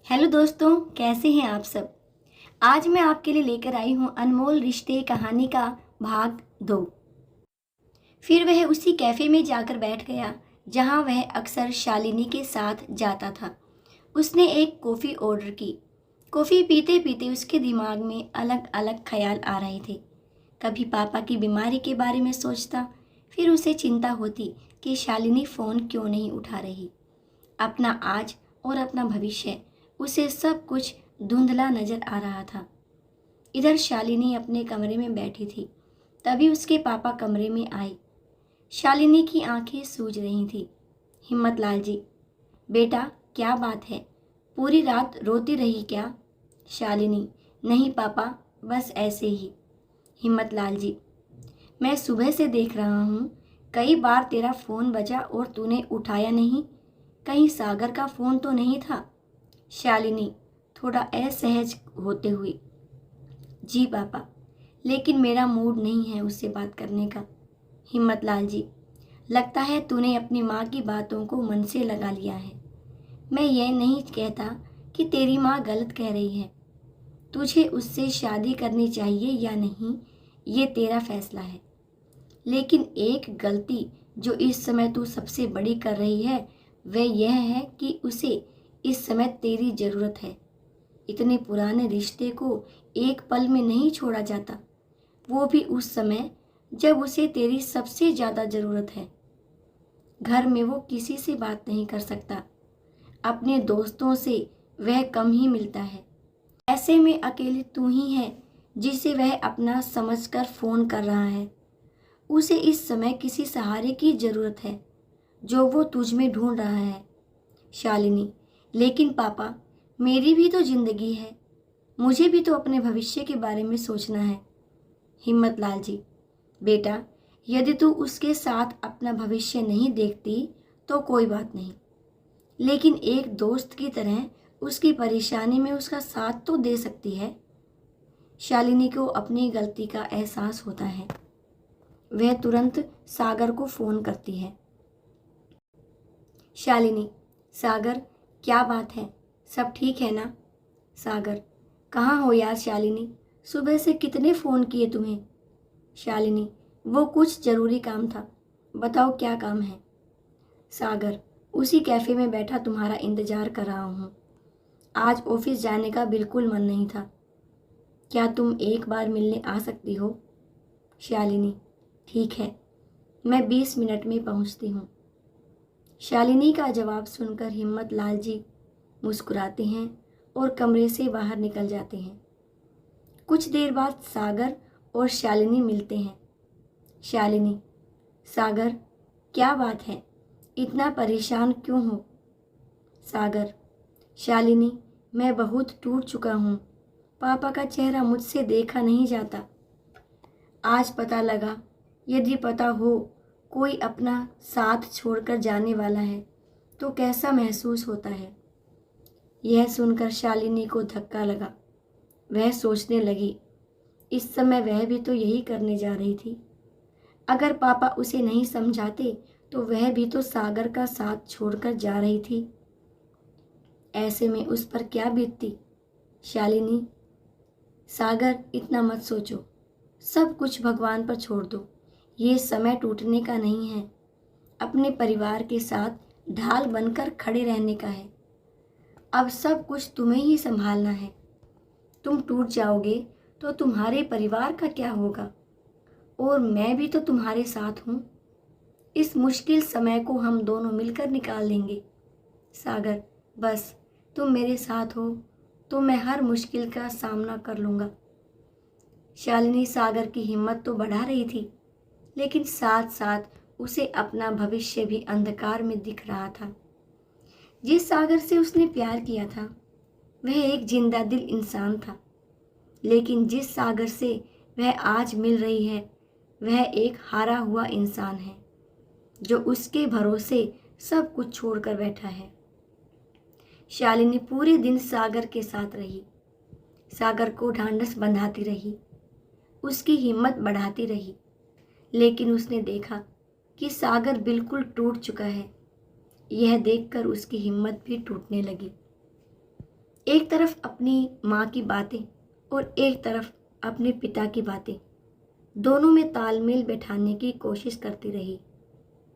Hello दोस्तों, कैसे हैं आप सब। आज मैं आपके लिए लेकर आई हूँ अनमोल रिश्ते कहानी का भाग 2। फिर वह उसी कैफ़े में जाकर बैठ गया जहाँ वह अक्सर शालिनी के साथ जाता था। उसने एक कॉफ़ी ऑर्डर की। कॉफ़ी पीते पीते उसके दिमाग में अलग अलग ख्याल आ रहे थे। कभी पापा की बीमारी के बारे में सोचता, फिर उसे चिंता होती कि शालिनी फ़ोन क्यों नहीं उठा रही। अपना आज और अपना भविष्य, उसे सब कुछ धुंधला नजर आ रहा था। इधर शालिनी अपने कमरे में बैठी थी, तभी उसके पापा कमरे में आए। शालिनी की आंखें सूज रही थी। हिम्मत लाल जी, बेटा क्या बात है, पूरी रात रोती रही क्या। शालिनी, नहीं पापा, बस ऐसे ही। हिम्मत लाल जी, मैं सुबह से देख रहा हूँ, कई बार तेरा फ़ोन बजा और तूने उठाया नहीं। कहीं सागर का फ़ोन तो नहीं था। शालिनी थोड़ा असहज होते हुए, जी पापा, लेकिन मेरा मूड नहीं है उससे बात करने का। हिम्मत लाल जी, लगता है तूने अपनी माँ की बातों को मन से लगा लिया है। मैं ये नहीं कहता कि तेरी माँ गलत कह रही है। तुझे उससे शादी करनी चाहिए या नहीं, ये तेरा फैसला है। लेकिन एक गलती जो इस समय तू सबसे बड़ी कर रही है, वह यह है कि उसे इस समय तेरी ज़रूरत है। इतने पुराने रिश्ते को एक पल में नहीं छोड़ा जाता, वो भी उस समय जब उसे तेरी सबसे ज़्यादा ज़रूरत है। घर में वो किसी से बात नहीं कर सकता, अपने दोस्तों से वह कम ही मिलता है। ऐसे में अकेले तू ही है जिसे वह अपना समझकर फ़ोन कर रहा है। उसे इस समय किसी सहारे की ज़रूरत है, जो वो तुझ में ढूंढ रहा है। शालिनी, लेकिन पापा, मेरी भी तो जिंदगी है, मुझे भी तो अपने भविष्य के बारे में सोचना है। हिम्मत लाल जी, बेटा, यदि तू उसके साथ अपना भविष्य नहीं देखती तो कोई बात नहीं, लेकिन एक दोस्त की तरह उसकी परेशानी में उसका साथ तो दे सकती है। शालिनी को अपनी गलती का एहसास होता है। वह तुरंत सागर को फ़ोन करती है। शालिनी, सागर, क्या बात है, सब ठीक है ना। सागर, कहाँ हो यार शालिनी, सुबह से कितने फ़ोन किए तुम्हें। शालिनी, वो कुछ ज़रूरी काम था, बताओ क्या काम है। सागर, उसी कैफ़े में बैठा तुम्हारा इंतज़ार कर रहा हूँ। आज ऑफिस जाने का बिल्कुल मन नहीं था, क्या तुम एक बार मिलने आ सकती हो। शालिनी, ठीक है, मैं 20 मिनट में पहुँचती हूँ। शालिनी का जवाब सुनकर हिम्मत लाल जी मुस्कुराते हैं और कमरे से बाहर निकल जाते हैं। कुछ देर बाद सागर और शालिनी मिलते हैं। शालिनी, सागर, क्या बात है, इतना परेशान क्यों हो। सागर, शालिनी, मैं बहुत टूट चुका हूँ, पापा का चेहरा मुझसे देखा नहीं जाता। आज पता लगा, यदि पता हो कोई अपना साथ छोड़कर जाने वाला है तो कैसा महसूस होता है। यह सुनकर शालिनी को धक्का लगा। वह सोचने लगी, इस समय वह भी तो यही करने जा रही थी। अगर पापा उसे नहीं समझाते तो वह भी तो सागर का साथ छोड़कर जा रही थी। ऐसे में उस पर क्या बीतती। शालिनी, सागर, इतना मत सोचो, सब कुछ भगवान पर छोड़ दो। ये समय टूटने का नहीं है, अपने परिवार के साथ ढाल बनकर खड़े रहने का है। अब सब कुछ तुम्हें ही संभालना है। तुम टूट जाओगे तो तुम्हारे परिवार का क्या होगा, और मैं भी तो तुम्हारे साथ हूँ। इस मुश्किल समय को हम दोनों मिलकर निकाल लेंगे। सागर, बस तुम मेरे साथ हो तो मैं हर मुश्किल का सामना कर लूँगा। शालिनी सागर की हिम्मत तो बढ़ा रही थी, लेकिन साथ साथ उसे अपना भविष्य भी अंधकार में दिख रहा था। जिस सागर से उसने प्यार किया था वह एक जिंदा दिल इंसान था, लेकिन जिस सागर से वह आज मिल रही है वह एक हारा हुआ इंसान है, जो उसके भरोसे सब कुछ छोड़कर बैठा है। शालिनी पूरे दिन सागर के साथ रही, सागर को ढांढस बंधाती रही, उसकी हिम्मत बढ़ाती रही, लेकिन उसने देखा कि सागर बिल्कुल टूट चुका है। यह देखकर उसकी हिम्मत भी टूटने लगी। एक तरफ अपनी माँ की बातें और एक तरफ अपने पिता की बातें, दोनों में तालमेल बैठाने की कोशिश करती रही।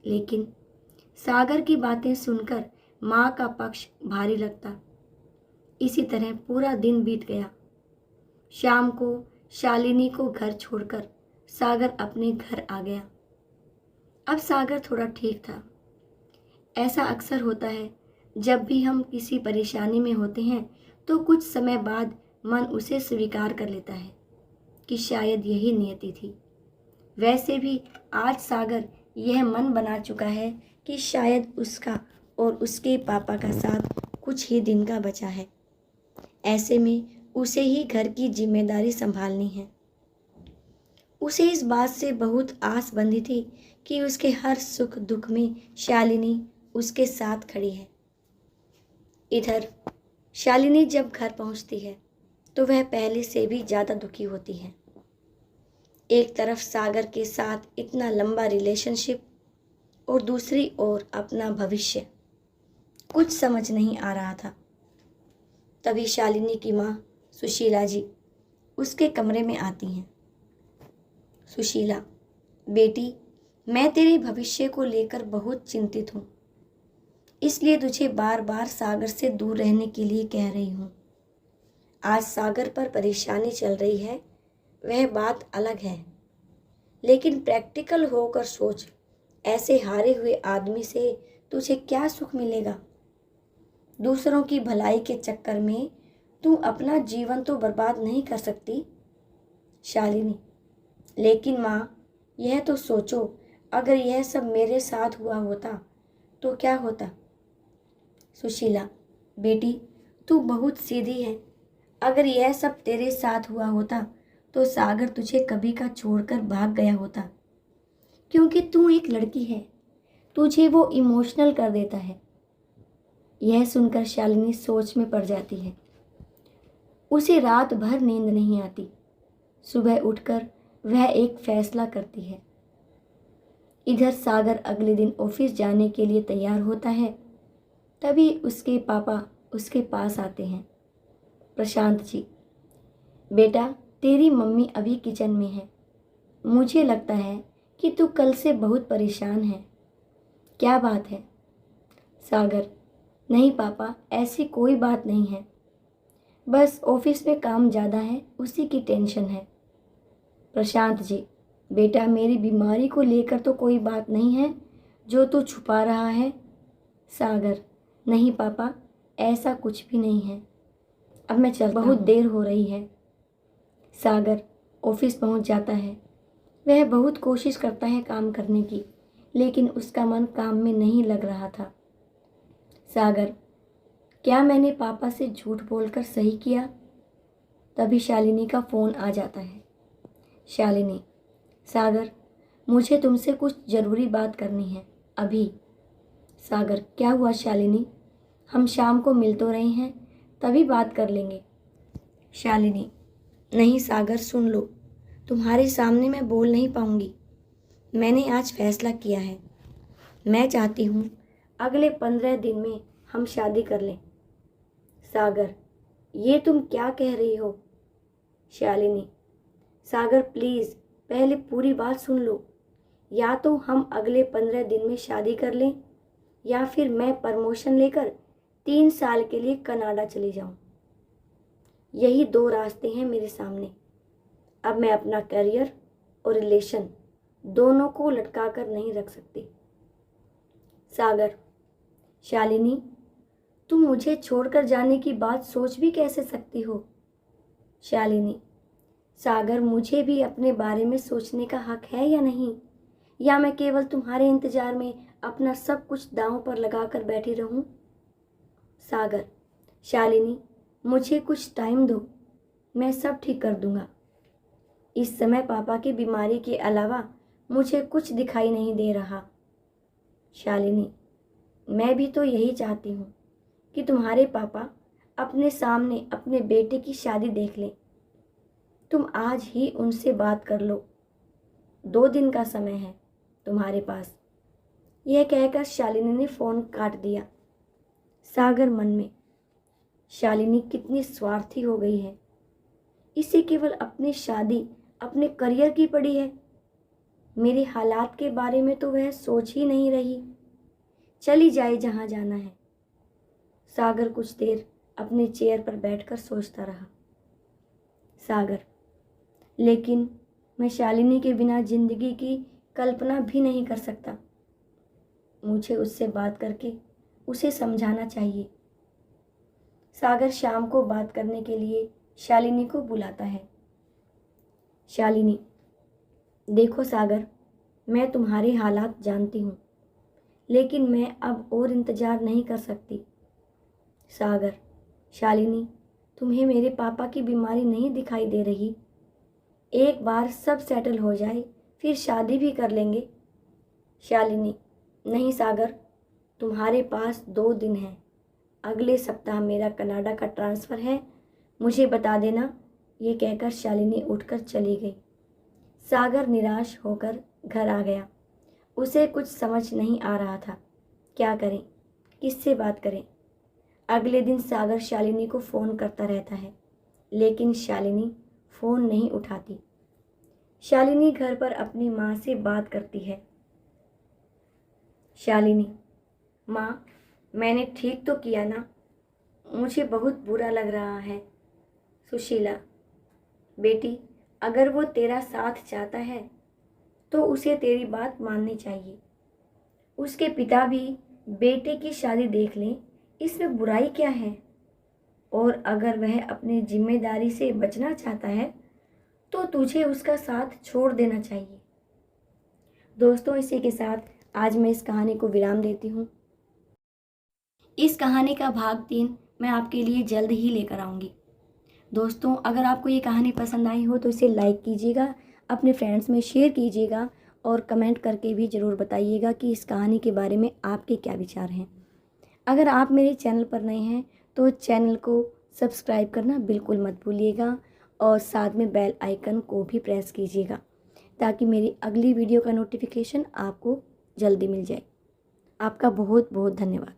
लेकिन सागर की बातें सुनकर माँ का पक्ष भारी लगता। इसी तरह पूरा दिन बीत गया। शाम को शालिनी को घर छोड़कर सागर अपने घर आ गया। अब सागर थोड़ा ठीक था। ऐसा अक्सर होता है, जब भी हम किसी परेशानी में होते हैं तो कुछ समय बाद मन उसे स्वीकार कर लेता है कि शायद यही नियति थी। वैसे भी आज सागर यह मन बना चुका है कि शायद उसका और उसके पापा का साथ कुछ ही दिन का बचा है। ऐसे में उसे ही घर की जिम्मेदारी संभालनी है। उसे इस बात से बहुत आस बंधी थी कि उसके हर सुख दुख में शालिनी उसके साथ खड़ी है। इधर शालिनी जब घर पहुंचती है तो वह पहले से भी ज़्यादा दुखी होती है। एक तरफ सागर के साथ इतना लंबा रिलेशनशिप और दूसरी ओर अपना भविष्य। कुछ समझ नहीं आ रहा था। तभी शालिनी की माँ सुशीला जी उसके कमरे में आती हैं। सुशीला, बेटी, मैं तेरे भविष्य को लेकर बहुत चिंतित हूँ, इसलिए तुझे बार बार सागर से दूर रहने के लिए कह रही हूँ। आज सागर पर परेशानी चल रही है, वह बात अलग है, लेकिन प्रैक्टिकल होकर सोच, ऐसे हारे हुए आदमी से तुझे क्या सुख मिलेगा? दूसरों की भलाई के चक्कर में तू अपना जीवन तो बर्बाद नहीं कर सकती। शालिनी, लेकिन माँ, यह तो सोचो, अगर यह सब मेरे साथ हुआ होता तो क्या होता? सुशीला, बेटी, तू बहुत सीधी है। अगर यह सब तेरे साथ हुआ होता तो सागर तुझे कभी का छोड़कर भाग गया होता, क्योंकि तू एक लड़की है, तुझे वो इमोशनल कर देता है। यह सुनकर शालिनी सोच में पड़ जाती है। उसे रात भर नींद नहीं आती। सुबह उठकर वह एक फैसला करती है। इधर सागर अगले दिन ऑफिस जाने के लिए तैयार होता है। तभी उसके पापा उसके पास आते हैं। प्रशांत जी, बेटा, तेरी मम्मी अभी किचन में है। मुझे लगता है कि तू कल से बहुत परेशान है। क्या बात है? सागर, नहीं पापा, ऐसी कोई बात नहीं है, बस ऑफिस में काम ज़्यादा है, उसी की टेंशन है। प्रशांत जी, बेटा, मेरी बीमारी को लेकर तो कोई बात नहीं है जो तू छुपा रहा है। सागर, नहीं पापा, ऐसा कुछ भी नहीं है। अब मैं चलता हूँ, बहुत देर हो रही है। सागर ऑफिस पहुँच जाता है। वह बहुत कोशिश करता है काम करने की, लेकिन उसका मन काम में नहीं लग रहा था। सागर, क्या मैंने पापा से झूठ बोलकर सही किया? तभी शालिनी का फ़ोन आ जाता है। शालिनी, सागर, मुझे तुमसे कुछ ज़रूरी बात करनी है अभी। सागर, क्या हुआ शालिनी? हम शाम को मिल तो रहे हैं, तभी बात कर लेंगे। शालिनी, नहीं सागर, सुन लो, तुम्हारे सामने मैं बोल नहीं पाऊंगी। मैंने आज फैसला किया है। मैं चाहती हूँ अगले 15 दिन में हम शादी कर लें। सागर, ये तुम क्या कह रही हो? शालिनी, सागर प्लीज़, पहले पूरी बात सुन लो। या तो हम अगले 15 दिन में शादी कर लें, या फिर मैं प्रमोशन लेकर 3 साल के लिए कनाडा चली जाऊं। यही 2 रास्ते हैं मेरे सामने। अब मैं अपना करियर और रिलेशन दोनों को लटका कर नहीं रख सकती। सागर, शालिनी, तुम मुझे छोड़कर जाने की बात सोच भी कैसे सकती हो? शालिनी, सागर, मुझे भी अपने बारे में सोचने का हक है या नहीं? या मैं केवल तुम्हारे इंतजार में अपना सब कुछ दांव पर लगाकर बैठी रहूं? सागर, शालिनी, मुझे कुछ टाइम दो, मैं सब ठीक कर दूंगा। इस समय पापा की बीमारी के अलावा मुझे कुछ दिखाई नहीं दे रहा। शालिनी, मैं भी तो यही चाहती हूँ कि तुम्हारे पापा अपने सामने अपने बेटे की शादी देख लें। तुम आज ही उनसे बात कर लो, 2 दिन का समय है तुम्हारे पास। यह कहकर शालिनी ने फ़ोन काट दिया। सागर मन में, शालिनी कितनी स्वार्थी हो गई है। इसे केवल अपनी शादी, अपने करियर की पड़ी है। मेरे हालात के बारे में तो वह सोच ही नहीं रही। चली जाए जहां जाना है। सागर कुछ देर अपने चेयर पर बैठकर सोचता रहा। सागर, लेकिन मैं शालिनी के बिना जिंदगी की कल्पना भी नहीं कर सकता। मुझे उससे बात करके उसे समझाना चाहिए। सागर शाम को बात करने के लिए शालिनी को बुलाता है। शालिनी, देखो सागर, मैं तुम्हारे हालात जानती हूँ, लेकिन मैं अब और इंतज़ार नहीं कर सकती। सागर, शालिनी, तुम्हें मेरे पापा की बीमारी नहीं दिखाई दे रही? एक बार सब सेटल हो जाए फिर शादी भी कर लेंगे। शालिनी, नहीं सागर, तुम्हारे पास 2 दिन हैं। अगले सप्ताह मेरा कनाडा का ट्रांसफ़र है, मुझे बता देना। ये कहकर शालिनी उठकर चली गई। सागर निराश होकर घर आ गया। उसे कुछ समझ नहीं आ रहा था, क्या करें, किससे बात करें। अगले दिन सागर शालिनी को फ़ोन करता रहता है, लेकिन शालिनी फ़ोन नहीं उठाती। शालिनी घर पर अपनी माँ से बात करती है। शालिनी, माँ, मैंने ठीक तो किया ना? मुझे बहुत बुरा लग रहा है। सुशीला, बेटी, अगर वो तेरा साथ चाहता है तो उसे तेरी बात माननी चाहिए। उसके पिता भी बेटे की शादी देख लें, इसमें बुराई क्या है? और अगर वह अपनी जिम्मेदारी से बचना चाहता है तो तुझे उसका साथ छोड़ देना चाहिए। दोस्तों, इसी के साथ आज मैं इस कहानी को विराम देती हूँ। इस कहानी का भाग 3 मैं आपके लिए जल्द ही लेकर आऊँगी। दोस्तों, अगर आपको ये कहानी पसंद आई हो तो इसे लाइक कीजिएगा, अपने फ्रेंड्स में शेयर कीजिएगा और कमेंट करके भी ज़रूर बताइएगा कि इस कहानी के बारे में आपके क्या विचार हैं। अगर आप मेरे चैनल पर नए हैं तो चैनल को सब्सक्राइब करना बिल्कुल मत भूलिएगा और साथ में बेल आइकन को भी प्रेस कीजिएगा ताकि मेरी अगली वीडियो का नोटिफिकेशन आपको जल्दी मिल जाए। आपका बहुत बहुत धन्यवाद।